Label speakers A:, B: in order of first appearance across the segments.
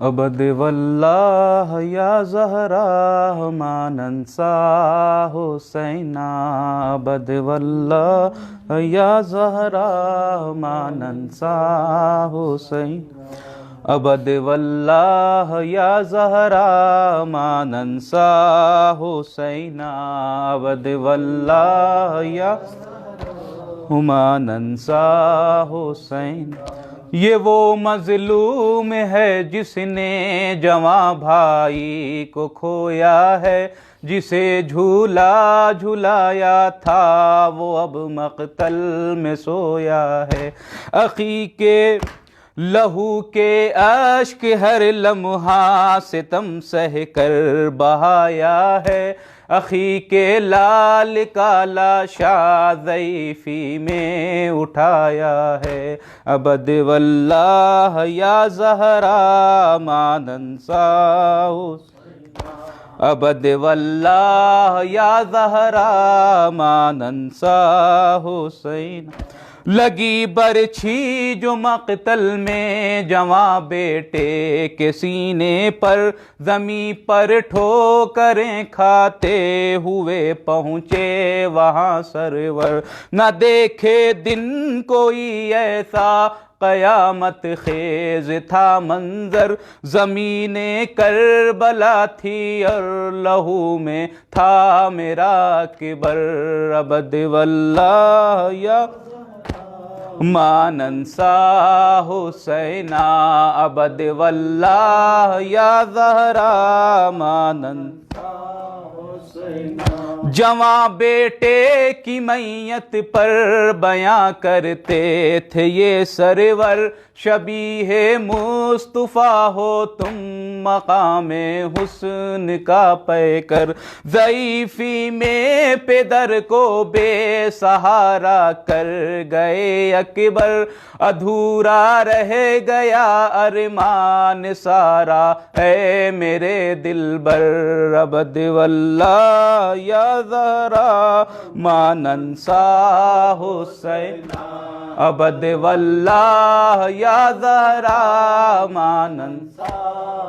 A: अबद वल्लाह या ज़हरा मानंसा हुसैना, अबद वल्लाह या ज़हरा मानंसा हुसैन, अबद वल्लाह या ज़हरा मानंसा हुसैना, अबद वल्लाह या मानंसा हुसैन। ये वो मज़लूम है जिसने जवां भाई को खोया है, जिसे झूला झुलाया था वो अब मक़तल में सोया है। अख़ी के लहू के अश्क हर लम्हा सितम सह कर बहाया है, अख़ी के लाल का लाशा ज़ईफ़ी में उठाया है। अबद वल्लाह या ज़हरा मानंसा, अबद वल्लाह या ज़हरा मानंसा हुसैन। लगी बरछी जो मक़तल में जवां बेटे के सीने पर, ज़मीं पर ठोकरें खाते हुए पहुँचे वहाँ सरवर। न देखे दिन कोई ऐसा क़यामत ख़ेज़ था मंज़र, ज़मीने करबला थी और लहू में था मेरा किबर। अबद वल्लाह या मानंसा हुसैना, अबद वल्लाह या ज़हरा मानंसा हुसैना। जवां बेटे की मैयत पर बयां करते थे ये सरवर, शबीहे मुस्तफ़ा हो तुम मकामे हुस्न का पैकर। ज़ईफ़ी में पेदर को बेसहारा कर गए अकबर, अधूरा रह गया अरमान सारा ऐ मेरे दिलबर। अबद वल्लाह या ज़हरा मानंसा हुसैना, अबद वल्लाह या ज़हरा मानंसा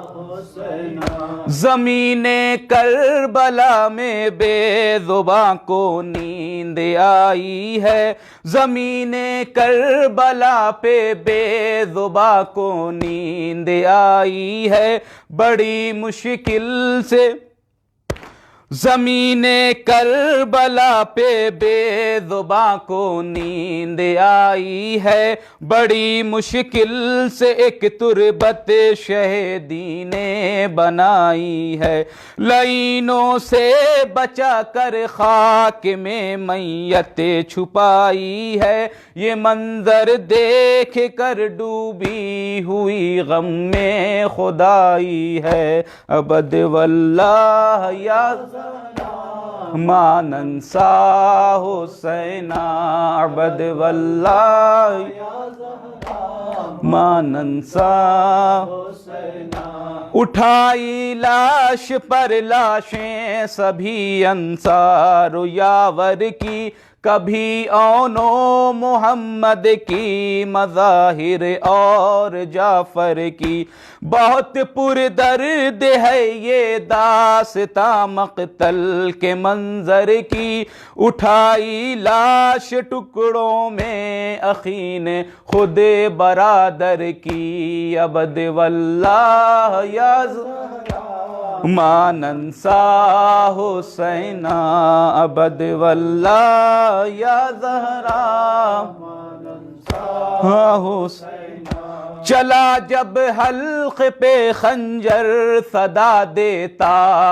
A: हुसैना। ज़मीने करबला में बेज़ुबां को नींद आई है, ज़मीने करबला पे बेज़ुबां को नींद आई है। बड़ी मुश्किल से ज़मीने करबला पे बेज़ुबां को नींद आई है, बड़ी मुश्किल से एक तुरबत शहीदी ने बनाई है। लाइनों से बचा कर खाक में मैयत छुपाई है, ये मंजर देख कर डूबी हुई गम में खुदाई है। अबद वल्लाह या मानंसा हुसैना, अबद वल्लाह मानंसा हुसैना। उठाई लाश पर लाशें सभी अंसार यावर की, कभी औनो मोहम्मद की मज़ाहिर और जाफ़र की। बहुत पुरदर्द है ये दास्तां मक़तल के मंज़र की, उठाई लाश टुकड़ों में अख़ी ने खुद बरादर की। अबद वल्लाह या मानंसा हुसैना, अबद वल्लाह या ज़हरा मानंसा हुसैना। चला जब हल्क़ पे खंजर सदा देता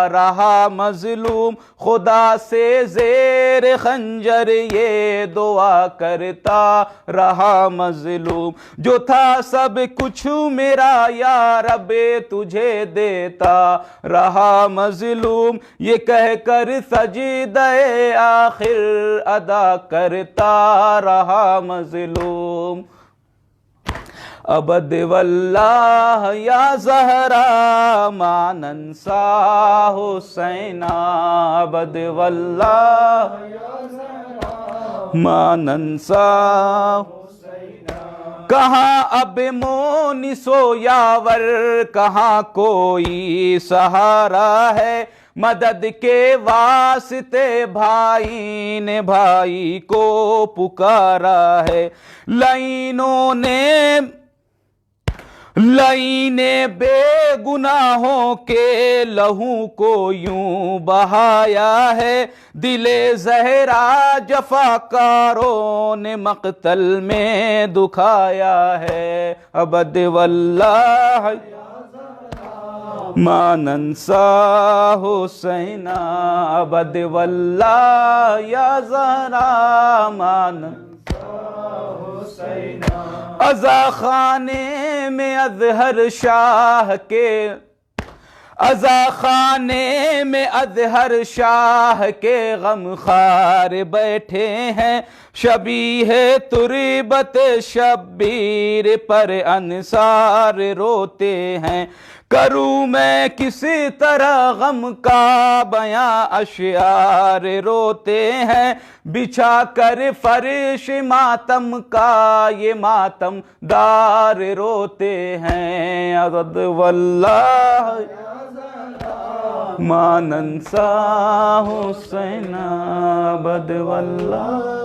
A: रहा मज़लूम, खुदा से ज़ेर खंजर ये दुआ करता रहा मज़लूम। जो था सब कुछ मेरा या रब तुझे देता रहा मज़लूम, ये कह कर सजदे आखिर अदा करता रहा मज़लूम। अबद वल्लाह या ज़हरा मानंसा हुसैना, अबद वल्लाह या ज़हरा मानंसा हुसैना। कहाँ अब मोनिसो यावर, कहाँ कोई सहारा है, मदद के वास्ते भाई ने भाई को पुकारा है। लाइने बेगुनाहों के लहू को यूं बहाया है, दिले ज़हरा जफाकारों ने मक़तल में दुखाया है। अबद वल्लाह मा नंसा हुसैना, अबद वल्लाह या ज़हरा मा अज़ा खाने में अज़हर शाह के, अज़ा खाने में अज़हर शाह के गम खार बैठे हैं, शबीह तुरबत शब्बीर पर अंसार रोते हैं। करूँ मैं किसी तरह गम का बयां, अशियार रोते हैं, बिछा कर फर्श मातम का ये मातम दार रोते हैं। अज़द वल्लाह मा नंसा हुसैना, अबद वल्लाह